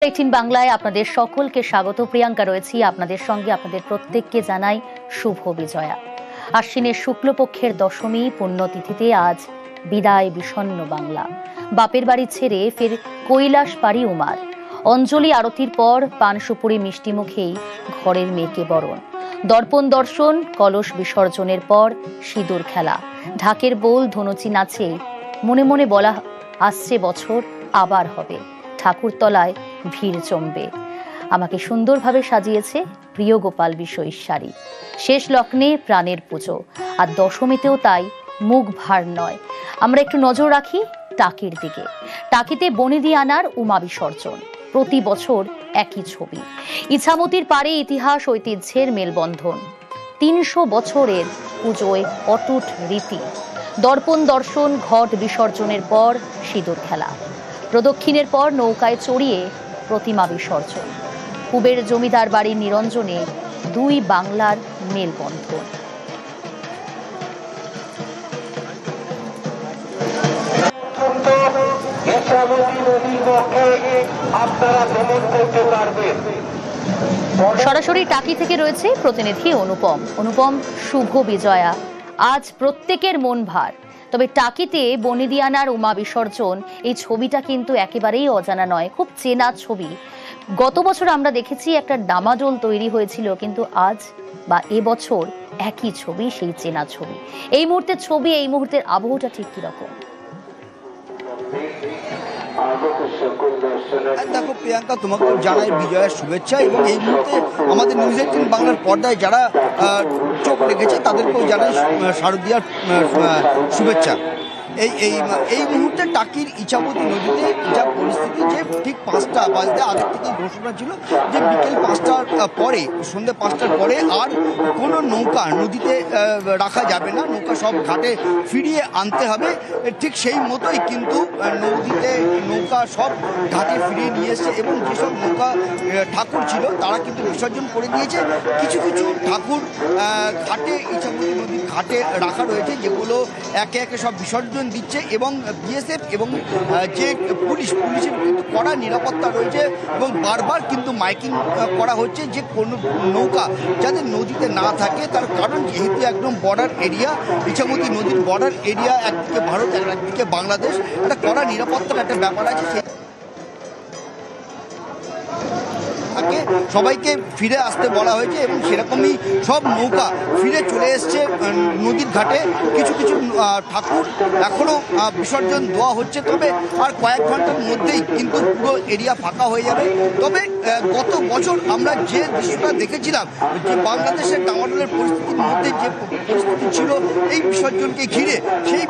18 বাংলায় আপনাদের সকলকে স্বাগত। প্রিয়াঙ্কা রয়েছি আপনাদের সঙ্গে। আপনাদের প্রত্যেককে জানাই শুভ বিজয়া। আশ্বিনের শুক্লপক্ষের দশমী পুণ্যতিথিতে আজ বিদায় বিষণ্ণ বাংলা। বাপের বাড়ি ছেড়ে ফের কৈলাস পাড়ি উমার। অঞ্জলি আরতির পর পান সুপুরি মিষ্টি মুখেই ঘরের মেয়েকে বরণ। দর্পণ দর্শন, কলস বিসর্জনের পর সিঁদুর খেলা, ঢাকের বোল, ধনুচি নাচে মনে মনে বলা আসছে বছর আবার হবে। ঠাকুরতলায় ভিড় জমবে। আমাকে সুন্দরভাবে সাজিয়েছে প্রিয় গোপাল বিষয়ী শাড়ি। শেষ লগ্নে প্রাণের পুজো, আর দশমীতেও তাই মুখ ভার নয়। আমরা একটু নজর রাখি টাকির দিকে। টাকিতে বনেদি আনার উমা বিসর্জন, প্রতি বছর একই ছবি। ইছামতির পারে ইতিহাস ঐতিহ্যের মেলবন্ধন। 300 বছরের পুজোয় অটুট রীতি। দর্পণ দর্শন, ঘট বিসর্জনের পর সিঁদুর খেলা, প্রদক্ষিণের পর নৌকায় চড়িয়ে প্রতিমা বিসর্জন। কুবের জমিদার বাড়ির নিরঞ্জনে দুই বাংলার মেলবন্ধন। সরাসরি টাকি থেকে রয়েছে প্রতিনিধি অনুপম। শুভ বিজয়া। আজ প্রত্যেকের মন ভার। তবে টাকিতে বনেদিয়ানার উমা বিসর্জন, এই ছবিটা কিন্তু একেবারেই অজানা নয়, খুব চেনা ছবি। গত বছর আমরা দেখেছি একটা ডামাডোল তৈরি হয়েছিল, কিন্তু আজ বা এবছর একই ছবি, সেই চেনা ছবি। এই মুহূর্তের ছবি, এই মুহূর্তের আবহটা ঠিক কিরকম? দেখো প্রিয়াঙ্কা, তোমাকে জানাই বিজয়ের শুভেচ্ছা। এবং এই মুহূর্তে আমাদের নিউজ 18 বাংলার পর্দায় যারা চোখ রেখেছে তাদেরকেও জানাই শারদীয়ার শুভেচ্ছা। এই মুহূর্তে টাকির ইছামতি নদীতে যা পরিস্থিতি, যে ঠিক 5টা বাজতে আগের থেকেই ঘোষণা ছিল যে বিকেল 5টার পরে, সন্ধ্যে 5টার পরে আর কোনো নৌকা নদীতে রাখা যাবে না, নৌকা সব ঘাটে ফিরিয়ে আনতে হবে। ঠিক সেই মতোই কিন্তু নৌকা সব ঘাটে ফিরিয়ে নিয়ে এসছে। এবং যেসব নৌকা ঠাকুর ছিল তারা কিন্তু বিসর্জন করে দিয়েছে। কিছু কিছু ঠাকুর ঘাটে, ইছামতি নদীর ঘাটে রাখা রয়েছে, যেগুলো একে একে সব বিসর্জন দিচ্ছে। এবং বিএসএফ এবং যে পুলিশের কিন্তু কড়া নিরাপত্তা রয়েছে। এবং বারবার কিন্তু মাইকিং করা হচ্ছে যে কোনো নৌকা যাতে নদীতে না থাকে, তার কারণ যেহেতু একদম বর্ডার এরিয়া, ইছামতি নদীর বর্ডার এরিয়া, একদিকে ভারত একদিকে বাংলাদেশ, একটা কড়া নিরাপত্তার একটা ব্যাপার আছে। সবাইকে ফিরে আসতে বলা হয়েছে এবং সেরকমই সব নৌকা ফিরে চলে এসছে নদীর ঘাটে। কিছু কিছু ঠাকুর এখনো বিসর্জন দেওয়া হচ্ছে, তবে আর কয়েক ঘন্টার মধ্যেই কিন্তু পুরো এরিয়া ফাঁকা হয়ে যাবে। তবে গত বছর আমরা যে দৃশ্যটা দেখেছিলাম, যে বাংলাদেশের ডামাডোলের পরিস্থিতির মধ্যে যে পরিস্থিতি ছিল এই বিসর্জনকে ঘিরে, সেই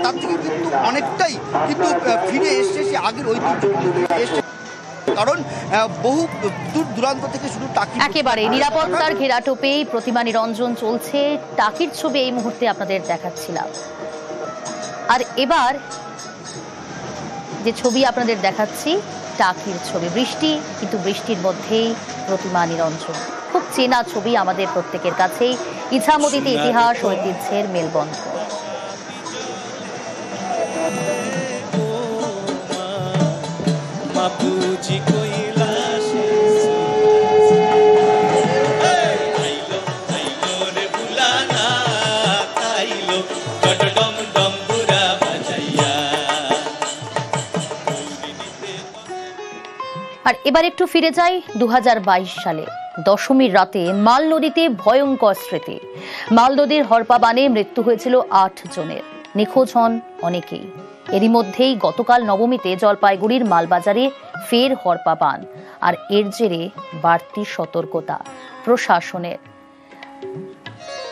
তার থেকে কিন্তু অনেকটাই কিন্তু ফিরে এসছে, সে আগের ঐতিহ্য এসছে। কারণ বহু দূর দূরান্ত থেকে শুধু টাকি, একেবারে নিরাপত্তার ঘেরাটোপেই প্রতিমা নিরঞ্জন চলছে। টাকির ছবি এই মুহূর্তে আপনাদের দেখাচ্ছিলাম। আর এবার যে ছবি আপনাদের দেখাচ্ছি, টাকির ছবি। বৃষ্টি, কিন্তু বৃষ্টির মধ্যেই প্রতিমা নিরঞ্জন, খুব চেনা ছবি আমাদের প্রত্যেকের কাছেই। ইছামতিতে ইতিহাস ঐতিহ্যের মেলবন্ধন। আর এবার একটু ফিরে যাই 2022 সালে। দশমীর রাতে মাল নদীতে ভয়ঙ্কর স্মৃতি। মাল নদীর হরপা বানে মৃত্যু হয়েছিল 8 জনের, নিখোঁজ হন অনেকেই। এরই মধ্যেই গতকাল নবমীতে জলপাইগুড়ির মালবাজারে ফের হরপা বান, আর এর জেরে বাড়তি সতর্কতা প্রশাসনের।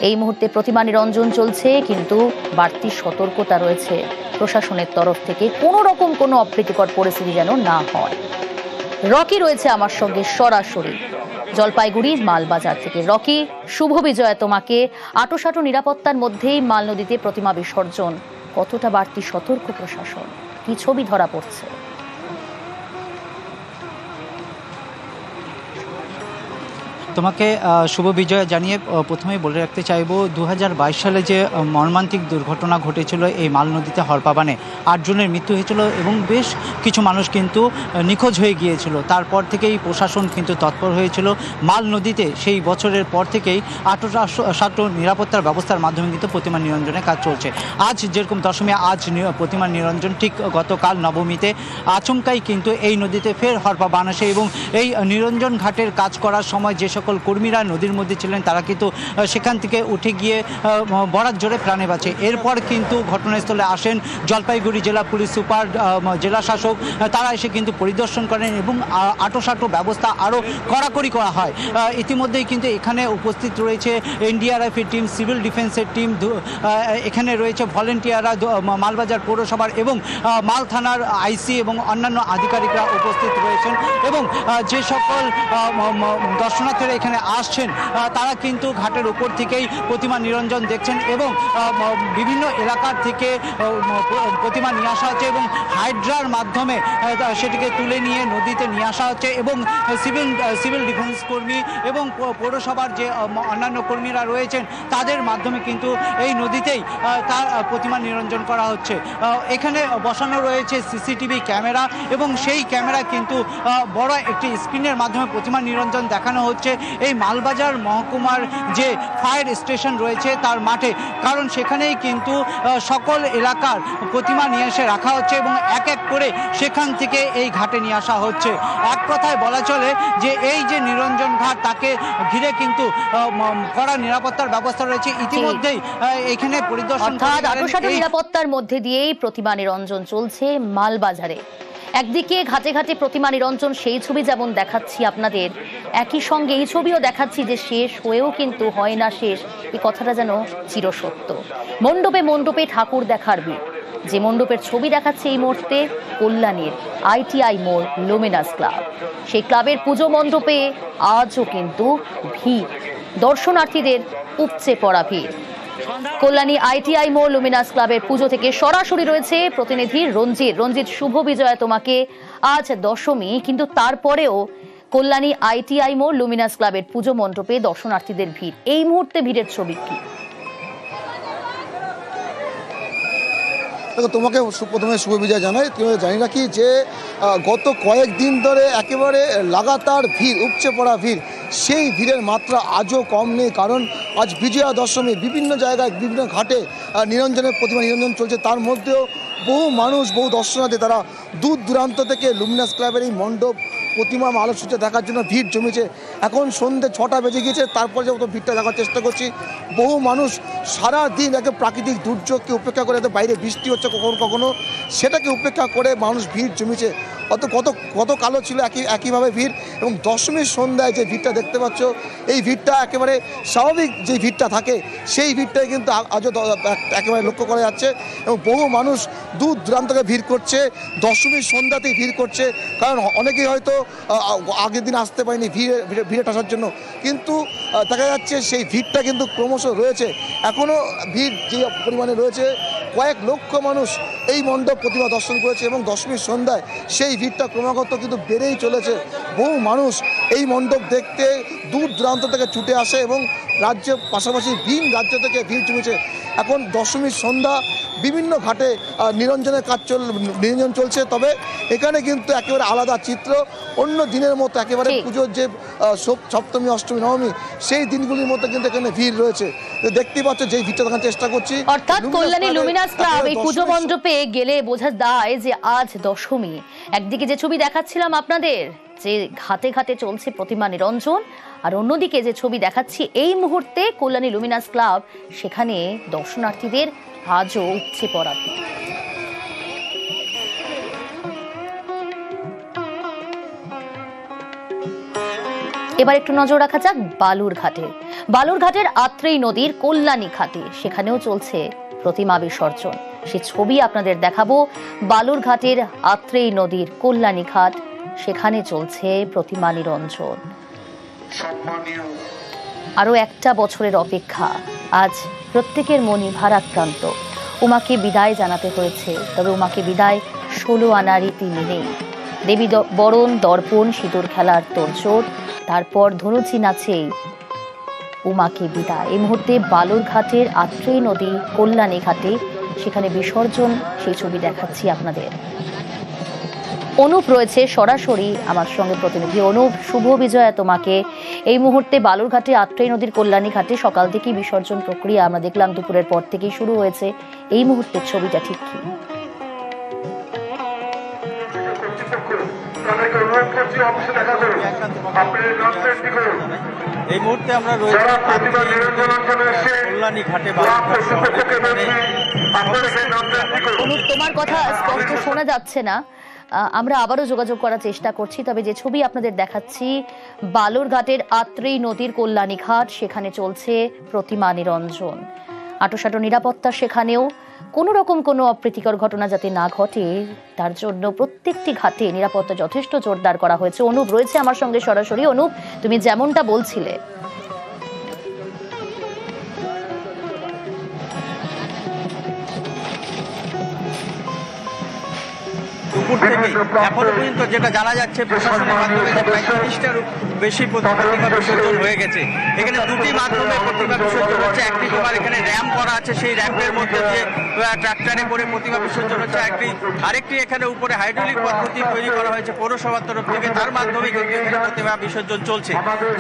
এই মুহূর্তে প্রতিমা নিরঞ্জন চলছে, কিন্তু বাড়তি সতর্কতা রয়েছে প্রশাসনের তরফ থেকে, কোনো রকম কোনো অপ্রীতিকর পরিস্থিতি যেন না হয়। রকি রয়েছে আমার সঙ্গে সরাসরি জলপাইগুড়ির মালবাজার থেকে। রকি, শুভ বিজয়া তোমাকে। আটোসাটো নিরাপত্তার মধ্যেই মাল নদীতে প্রতিমা বিসর্জন, কতটা বাড়তি সতর্ক প্রশাসন, কি ছবি ধরা পড়ছে? তোমাকে শুভ বিজয় জানিয়ে প্রথমেই বলে রাখতে চাইব 2022 সালে যে মর্মান্তিক দুর্ঘটনা ঘটেছিল এই মাল নদীতে হরপাবানে 8 জনের মৃত্যু হয়েছিল এবং বেশ কিছু মানুষ কিন্তু নিখোঁজ হয়ে গিয়েছিল। তারপর থেকেই প্রশাসন কিন্তু তৎপর হয়েছিল মাল নদীতে সেই বছরের পর থেকেই আটো নিরাপত্তার ব্যবস্থার মাধ্যমে কিন্তু প্রতিমা নিরঞ্জনের কাজ চলছে। আজ যেরকম দশমী, আজ প্রতিমা নিরঞ্জন, ঠিক গতকাল নবমীতে আচমকাই কিন্তু এই নদীতে ফের হরপাবান আসে এবং এই নিরঞ্জন ঘাটের কাজ করার সময় যে সকল কর্মীরা নদীর মধ্যে ছিলেন তারা কিন্তু সেখান থেকে উঠে গিয়ে বরাত জোরে প্রাণে বাঁচে। এরপর কিন্তু ঘটনাস্থলে আসেন জলপাইগুড়ি জেলা পুলিশ সুপার, জেলা শাসক, তারা এসে কিন্তু পরিদর্শন করেন এবং আটোসাটো ব্যবস্থা আরও কড়াকড়ি করা হয়। ইতিমধ্যেই কিন্তু এখানে উপস্থিত রয়েছে এনডিআরএফের টিম, সিভিল ডিফেন্সের টিম, এখানে রয়েছে ভলেন্টিয়াররা, মালবাজার পৌরসভার এবং মাল থানার আইসি এবং অন্যান্য আধিকারিকরা উপস্থিত রয়েছেন এবং যে সকল দর্শনার্থীরা এখানে আসছেন তারা কিন্তু ঘাটের উপর থেকেই প্রতিমা নিরঞ্জন দেখছেন এবং বিভিন্ন এলাকার থেকে প্রতিমা নিয়ে আসা হচ্ছে এবং হাইড্রার মাধ্যমে সেটিকে তুলে নিয়ে নদীতে নিয়ে আসা হচ্ছে এবং সিভিল ডিফেন্স কর্মী এবং পৌরসভার যে অন্যান্য কর্মীরা রয়েছেন তাদের মাধ্যমে কিন্তু এই নদীতেই তার প্রতিমা নিরঞ্জন করা হচ্ছে। এখানে বসানো রয়েছে সিসিটিভি ক্যামেরা এবং সেই ক্যামেরা কিন্তু বড় একটি স্ক্রিনের মাধ্যমে প্রতিমা নিরঞ্জন দেখানো হচ্ছে এই মালবাজার মহকুমার যে ফায়ার স্টেশন রয়েছে তার মাঠে, কারণ সেখানেই কিন্তু সকল এলাকার প্রতিমা নিয়ে এসে রাখা হচ্ছে এবং এক এক করে সেখান থেকে এই ঘাটে নিয়ে আসা হচ্ছে। এক কথায় বলা চলে যে এই যে নিরঞ্জন ঘাট তাকে ঘিরে কিন্তু কড়া নিরাপত্তার ব্যবস্থা রয়েছে। ইতিমধ্যেই এখানে পরিদর্শন নিরাপত্তার মধ্যে দিয়েই প্রতিমা নিরঞ্জন চলছে মালবাজারে। একদিকে ঘাটে ঘাটে প্রতিমা নিরঞ্জন, সেই ছবি যেমন দেখাচ্ছি আপনাদের, একই সঙ্গে এই ছবিও দেখাচ্ছি যে শেষ হয়েও কিন্তু হয় না শেষ, এই কথাটা যেন চিরসত্য। মণ্ডপে মণ্ডপে ঠাকুর দেখার ভিড়, যে মণ্ডপের ছবি দেখাচ্ছে এই মুহূর্তে কল্যাণীর ITI মোড় লুমিনাস ক্লাব, সেই ক্লাবের পুজো মণ্ডপে আজও কিন্তু ভিড়, দর্শনার্থীদের উপচে পড়া ভিড়। কল্যাণী ITI মোড় লুমিনাস ক্লাবের পুজো থেকে সরাসরি রয়েছে প্রতিনিধি রঞ্জিত। শুভ বিজয়া তোমাকে। আজ দশমী, কিন্তু তারপরেও কল্যাণী ITI মোড় লুমিনাস ক্লাবের পুজো মণ্ডপে দর্শনার্থীদের ভিড়, এই মুহূর্তে ভিড়ের ছবি কি? তোমাকে প্রথমে শুভ বিজয় জানাই। জানি রাখি যে গত কয়েকদিন ধরে একেবারে লাগাতার ভিড়, উপচে পড়া ভিড়, সেই ভিড়ের মাত্রা আজও কম নেই। কারণ আজ বিজয়া দশমী, বিভিন্ন জায়গায় বিভিন্ন ঘাটে নিরঞ্জনের প্রতিমা নিরঞ্জন চলছে। তার মধ্যেও বহু মানুষ, বহু দর্শনার্থী তারা দূর দূরান্ত থেকে লুমিনাস ক্লাবের এই মণ্ডপ প্রতিমা আলোকসজ্জা দেখার জন্য ভিড় জমেছে। এখন সন্ধ্যে 6টা বেজে গিয়েছে, তারপরে যে ভিড়টা দেখার চেষ্টা করছি। বহু মানুষ সারা দিন একে প্রাকৃতিক দুর্যোগকে উপেক্ষা করে, বাইরে বৃষ্টি হচ্ছে কখনো কখনো, সেটাকে উপেক্ষা করে মানুষ ভিড় জমেছে। কত কালো ছিল একইভাবে ভিড়। এবং দশমীর সন্ধ্যায় যে ভিড়টা দেখতে পাচ্ছ, এই ভিড়টা একেবারে স্বাভাবিক যে ভিড়টা থাকে সেই ভিড়টাই কিন্তু আজও একেবারে লক্ষ্য করা যাচ্ছে। এবং বহু মানুষ দূর দূরান্ত থেকে ভিড় করছে, দশমীর সন্ধ্যাতেই ভিড় করছে। কারণ অনেকেই হয়তো আগের দিন আসতে পারেনি ভিড়ে টাসার জন্য, কিন্তু দেখা যাচ্ছে সেই ভিড়টা কিন্তু ক্রমশ রয়েছে। এখনও ভিড় যে পরিমাণে রয়েছে, কয়েক লক্ষ মানুষ এই মণ্ডপ প্রতিমা দর্শন করেছে এবং দশমীর সন্ধ্যায় সেই ভিড়টা ক্রমাগত কিন্তু বেড়েই চলেছে। বহু মানুষ এই মণ্ডপ দেখতে দূর দূরান্ত থেকে ছুটে আসে এবং রাজ্যের পাশাপাশি ভিন রাজ্য থেকে ভিড় জমেছে। এখন দশমীর সন্ধ্যা, বিভিন্ন ঘাটে নিরঞ্জনের নিরঞ্জন চলছে, তবে এখানে কিন্তু একেবারে আলাদা চিত্র। অন্য দিনের মতো একেবারে পুজোর যে সপ্তমী, অষ্টমী, নবমী সেই দিনগুলির মতো কিন্তু এখানে ভিড় রয়েছে। দেখতে পাচ্ছ যে ভিড়টা দেখার চেষ্টা করছি। অর্থাৎ কল্যাণী লুমিনাস ক্লাব এই পুজো মণ্ডপে গেলে বোঝা যায় যে আজ দশমী। একদিকে যে ছবি দেখাচ্ছিলাম আপনাদের, যে ঘাটে ঘাটে চলছে প্রতিমা নিরঞ্জন, আর অন্যদিকে যে ছবি দেখাচ্ছি এই মুহূর্তে কল্যাণী লুমিনাস ক্লাব, সেখানে দর্শনার্থীদের আজও উপচে পড়া ভিড়। এবার একটু নজর রাখা যাক বালুরঘাটের আত্রেই নদীর কল্যাণী ঘাটে, সেখানেও চলছে প্রতিমা বিসর্জন। সে ছবি আপনাদের দেখাবো। বালুরঘাটের আত্রেই নদীর কল্যাণী ঘাট, সেখানে চলছে প্রতিমা নিরঞ্জন। আরো একটা বছরের অপেক্ষা, আজ প্রত্যেকের মনই ভারাক্রান্ত। উমাকে বিদায় জানাতে হয়েছে, তবে উমাকে বিদায় 16 আনা রীতি মেনেই। দেবী বরণ, দর্পণ, সিঁদুর খেলার তোড়জোড়, তারপর ধনুচি নাচে উমাকে বিদায়। এই মুহূর্তে বালুরঘাটের আত্রেয় নদী কল্যাণী ঘাটে সেখানে বিসর্জন, সেই ছবি দেখাচ্ছি আপনাদের। অনুপ রয়েছে সরাসরি আমার সঙ্গে, প্রতিনিধি অনুপ। শুভ বিজয়া তোমাকে। এই মুহূর্তে বালুরঘাটে আত্রেয় নদীর কল্যাণী ঘাটে সকাল থেকেই বিসর্জন প্রক্রিয়া আমরা দেখলাম, দুপুরের পর থেকেই শুরু হয়েছে। এই মুহূর্তের ছবিটা ঠিক কি? এই মুহূর্তে আমরা রয়েছি কল্যাণী ঘাটে। অনুপ, তোমার কথা স্পষ্ট শোনা যাচ্ছে না, আমরা আবারও যোগাযোগ করার চেষ্টা করছি। তবে যে ছবি আপনাদের দেখাচ্ছি, বালুরঘাটের আত্রেয় নদীর কল্যাণী ঘাট, সেখানে চলছে প্রতিমা নিরঞ্জন। আঁটোসাঁটো নিরাপত্তা সেখানেও, কোনো রকম কোনো অপ্রীতিকর ঘটনা যাতে না ঘটে তার জন্য প্রত্যেকটি ঘাটে নিরাপত্তা যথেষ্ট জোরদার করা হয়েছে। অনুপ রয়েছে আমার সঙ্গে সরাসরি। অনুপ, তুমি যেমনটা বলছিলে, দুপুর থেকে এখনো পর্যন্ত যেটা জানা যাচ্ছে, প্রশাসনের মাধ্যমে যে প্রায় 30টার বেশি প্রতিমা বিসর্জন হয়ে গেছে। এখানে দুটি মাধ্যমে প্রতিমা বিসর্জন হচ্ছে। একটি তোমার এখানে র্যাম্প করা আছে, সেই র্যাম্পের মধ্যে যে ট্রাক্টরে করে প্রতিমা বিসর্জন হচ্ছে। আরেকটি এখানে উপরে হাইড্রোলিক পদ্ধতি তৈরি করা হয়েছে পৌরসভার তরফ থেকে, তার মাধ্যমে কিন্তু এখানে প্রতিমা বিসর্জন চলছে।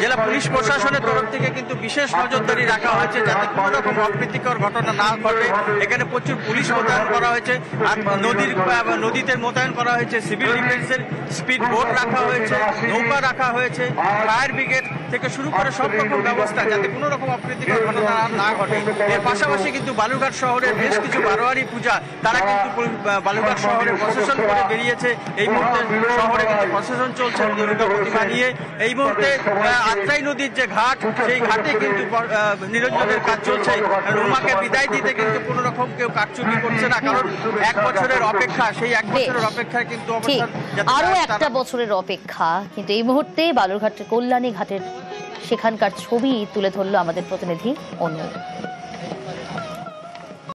জেলা পুলিশ প্রশাসনের তরফ থেকে কিন্তু বিশেষ নজরদারি রাখা হয়েছে যাতে কোনো রকম অপ্রীতিকর ঘটনা না ঘটে। এখানে প্রচুর পুলিশ মোতায়েন করা হয়েছে, আর নদীতে মোতায়েন করা হয়েছে সিভিল ডিফেন্সের স্পিড বোট রাখা হয়েছে, নৌকা রাখা হয়েছে, ফায়ার ব্রিগেড থেকে শুরু করে সব রকম ব্যবস্থা যাতে কোনো রকম অপ্রীতিকর ঘটনা না ঘটে। এর পাশাপাশি কিন্তু বালুরঘাট শহরের বেশ কিছু বারোয়ারি পূজা তারা কিন্তু বালুরঘাট শহরে প্রশাসন করে বেরিয়েছে। এই মুহূর্তে শহরে কিন্তু প্রশাসন চলছে দুর্গা প্রতিমা নিয়ে। এই মুহূর্তে আত্রাই নদীর যে ঘাট, সেই ঘাটে কিন্তু নিরঞ্জনের কাজ চলছে। রুমাকে বিদায় দিতে কিন্তু কোনো রকম কেউ কারচুপি করছে না, কারণ 1 বছরের অপেক্ষা, সেই 1 বছরের অপেক্ষায় কিন্তু আরো একটা বছরের অপেক্ষা। কিন্তু এই মুহূর্তে বালুরঘাটের কল্যাণী ঘাটের সেখানকার ছবি তুলে ধরলো আমাদের প্রতিনিধি অনু।